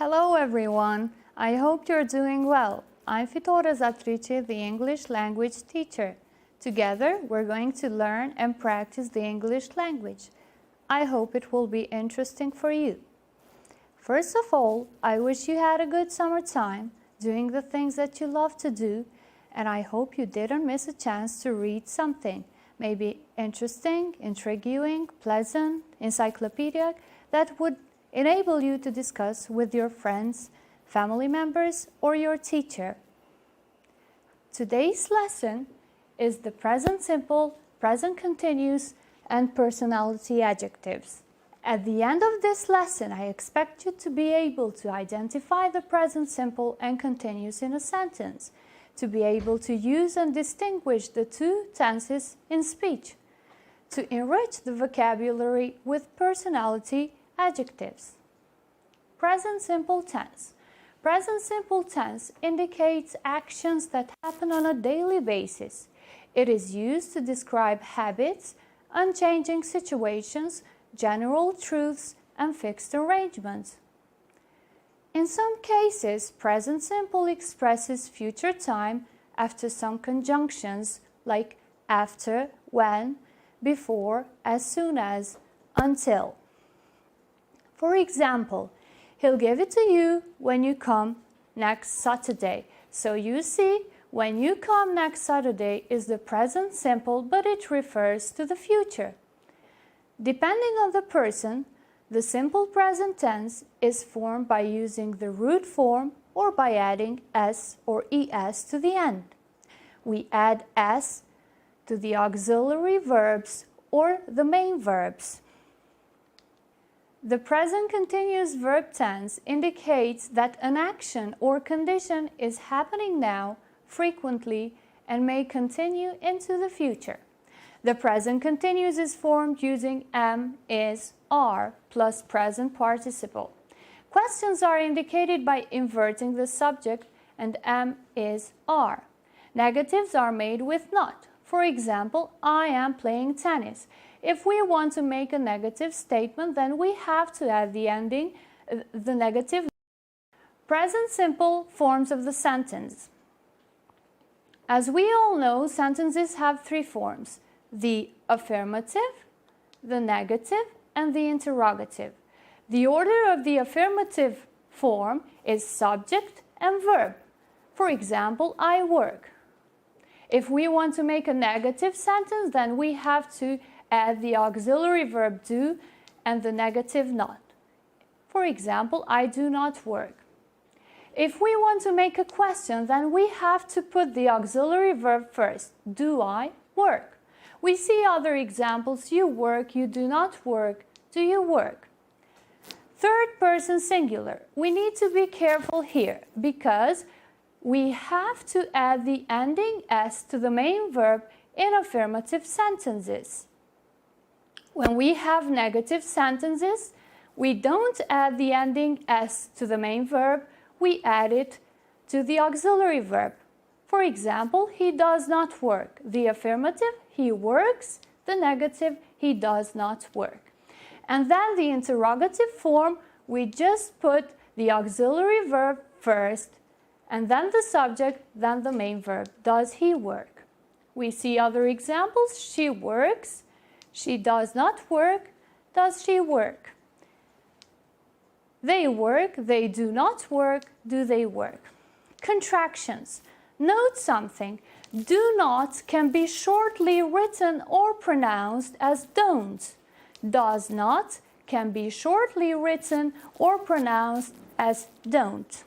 Hello everyone, I hope you're doing well. I'm Fitora Zatrice, the English language teacher. Together, we're going to learn and practice the English language. I hope it will be interesting for you. First of all, I wish you had a good summertime, doing the things that you love to do, and I hope you didn't miss a chance to read something, maybe interesting, intriguing, pleasant, encyclopedic, that would enable you to discuss with your friends, family members, or your teacher. Today's lesson is the present simple, present continuous, and personality adjectives. At the end of this lesson, I expect you to be able to identify the present simple and continuous in a sentence, to be able to use and distinguish the two tenses in speech, to enrich the vocabulary with personality adjectives. Present simple tense. Present simple tense indicates actions that happen on a daily basis. It is used to describe habits, unchanging situations, general truths, and fixed arrangements. In some cases, present simple expresses future time after some conjunctions like after, when, before, as soon as, until. For example, he'll give it to you when you come next Saturday. So you see, when you come next Saturday is the present simple, but it refers to the future. Depending on the person, the simple present tense is formed by using the root form or by adding s or es to the end. We add s to the auxiliary verbs or the main verbs. The present continuous verb tense indicates that an action or condition is happening now, frequently, and may continue into the future. The present continuous is formed using am, is, are plus present participle. Questions are indicated by inverting the subject and am, is, are. Negatives are made with not. For example, I am playing tennis. If we want to make a negative statement, then we have to add the ending, the negative. Present simple forms of the sentence. As we all know, sentences have three forms: the affirmative, the negative, and the interrogative. The order of the affirmative form is subject and verb. For example, I work. If we want to make a negative sentence, then we have to add the auxiliary verb do and the negative not. For example, I do not work. If we want to make a question, then we have to put the auxiliary verb first. Do I work? We see other examples. You work, you do not work, do you work? Third person singular. We need to be careful here because we have to add the ending s to the main verb in affirmative sentences. When we have negative sentences, we don't add the ending s to the main verb, we add it to the auxiliary verb. For example, he does not work. The affirmative, he works. The negative, he does not work. And then the interrogative form, we just put the auxiliary verb first, and then the subject, then the main verb. Does he work? We see other examples. She works. She does not work. Does she work? They work. They do not work. Do they work? Contractions. Note something. Do not can be shortly written or pronounced as don't. Does not can be shortly written or pronounced as don't.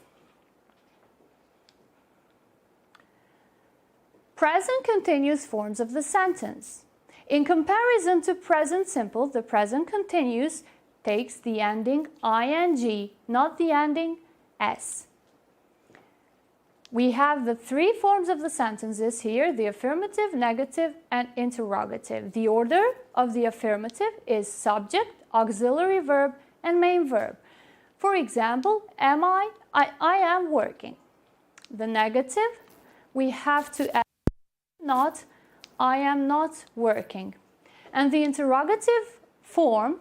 Present continuous forms of the sentence. In comparison to present simple, the present continuous takes the ending ing, not the ending s. We have the three forms of the sentences here: the affirmative, negative, and interrogative. The order of the affirmative is subject, auxiliary verb, and main verb. For example, I am working. The negative, we have to add not, I am not working. And the interrogative form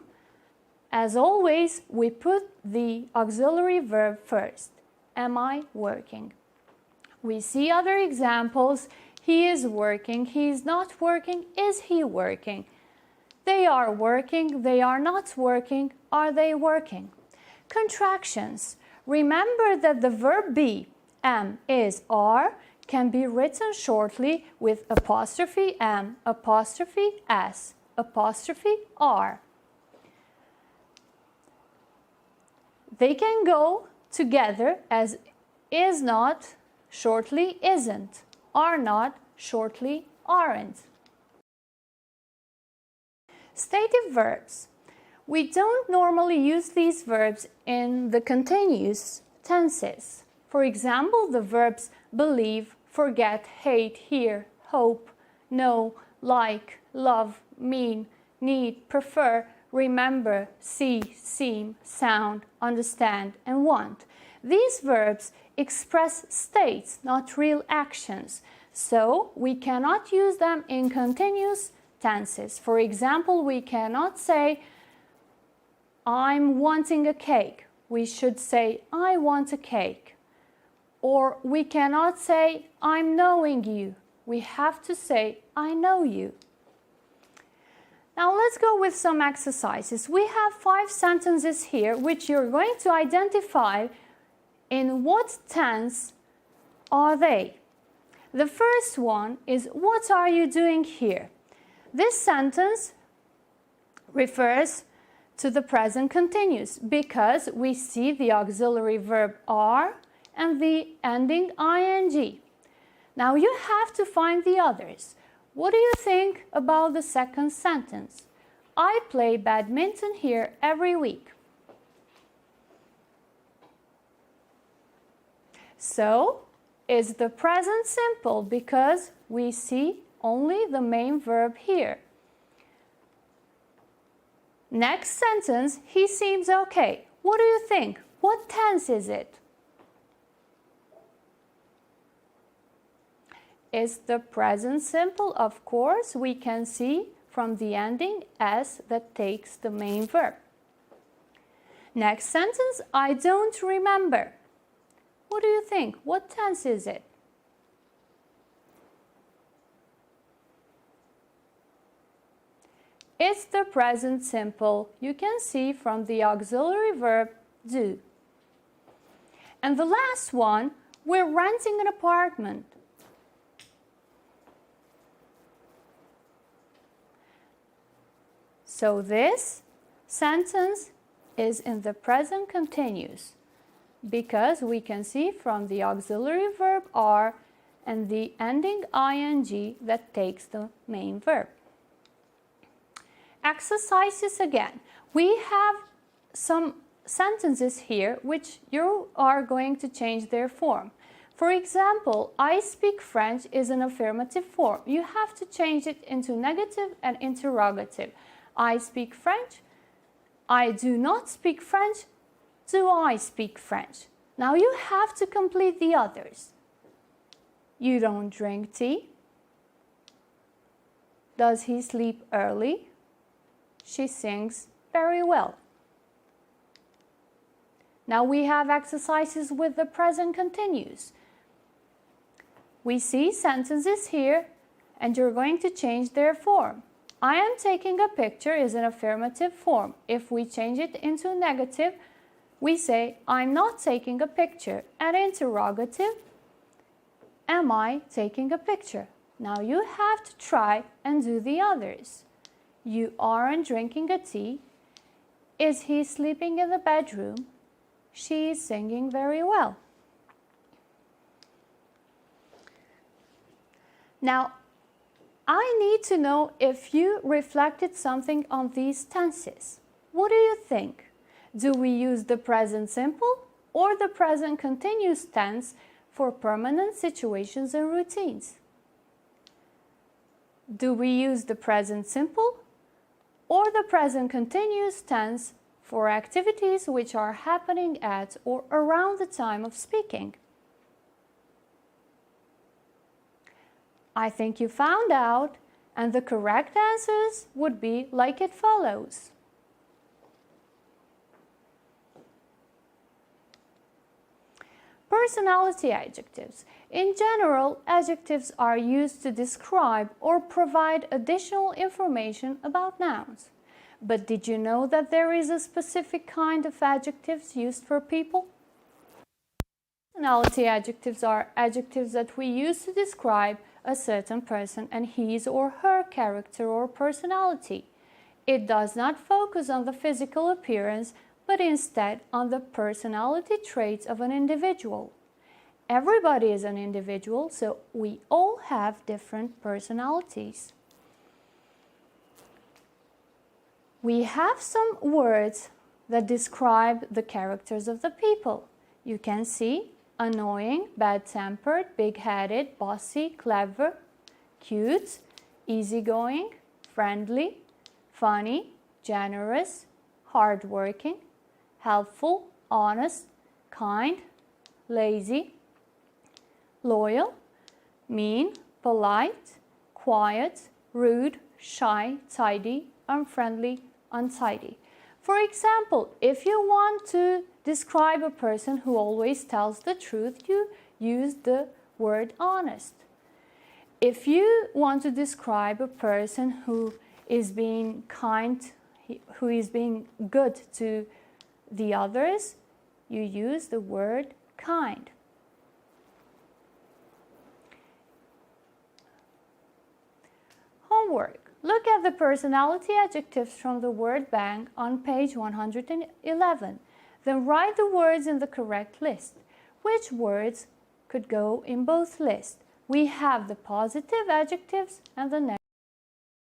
As always, we put the auxiliary verb first. Am I working? We see other examples. He is working. He is not working. Is he working? They are working. They are not working. Are they working? Contractions. Remember that the verb be, am, is, are can be written shortly with apostrophe am, apostrophe s, apostrophe r. They can go together as is not, shortly isn't, are not, shortly aren't. Stative verbs. We don't normally use these verbs in the continuous tenses. For example, the verbs believe, forget, hate, hear, hope, know, like, love, mean, need, prefer, remember, see, seem, sound, understand, and want. These verbs express states, not real actions, so we cannot use them in continuous tenses. For example, we cannot say, I'm wanting a cake. We should say, I want a cake. Or we cannot say, I'm knowing you. We have to say, I know you. Now let's go with some exercises. We have 5 sentences here which you're going to identify in what tense are they. The first one is, what are you doing here? This sentence refers to the present continuous because we see the auxiliary verb are and the ending ing. Now you have to find the others. What do you think about the second sentence? I play badminton here every week. So, is the present simple because we see only the main verb here. Next sentence, he seems okay. What do you think? What tense is it? Is the present simple? Of course, we can see from the ending s that takes the main verb. Next sentence, I don't remember. What do you think? What tense is it? It's the present simple. You can see from the auxiliary verb do. And the last one, we're renting an apartment. So this sentence is in the present continuous because we can see from the auxiliary verb are and the ending ing that takes the main verb. Exercises again. We have some sentences here which you are going to change their form. For example, I speak French is an affirmative form. You have to change it into negative and interrogative. I speak French. I do not speak French. Do I speak French? Now you have to complete the others. You don't drink tea. Does he sleep early? She sings very well. Now we have exercises with the present continuous. We see sentences here and you're going to change their form. I am taking a picture is an affirmative form. If we change it into negative, we say I'm not taking a picture. And interrogative, am I taking a picture? Now you have to try and do the others. You aren't drinking a tea. Is he sleeping in the bedroom? She is singing very well. Now, I need to know if you reflected something on these tenses. What do you think? Do we use the present simple or the present continuous tense for permanent situations and routines? Do we use the present simple or the present continuous tense for activities which are happening at or around the time of speaking? I think you found out, and the correct answers would be like it follows. Personality adjectives. In general, adjectives are used to describe or provide additional information about nouns. But did you know that there is a specific kind of adjectives used for people? Personality adjectives are adjectives that we use to describe a certain person and his or her character or personality. It does not focus on the physical appearance, but instead on the personality traits of an individual. Everybody is an individual, so we all have different personalities. We have some words that describe the characters of the people. You can see annoying, bad-tempered, big-headed, bossy, clever, cute, easygoing, friendly, funny, generous, hardworking, helpful, honest, kind, lazy, loyal, mean, polite, quiet, rude, shy, tidy, unfriendly, untidy. For example, if you want to describe a person who always tells the truth, you use the word honest. If you want to describe a person who is being kind, who is being good to the others, you use the word kind. Homework. Look at the personality adjectives from the word bank on page 111. Then write the words in the correct list. Which words could go in both lists? We have the positive adjectives and the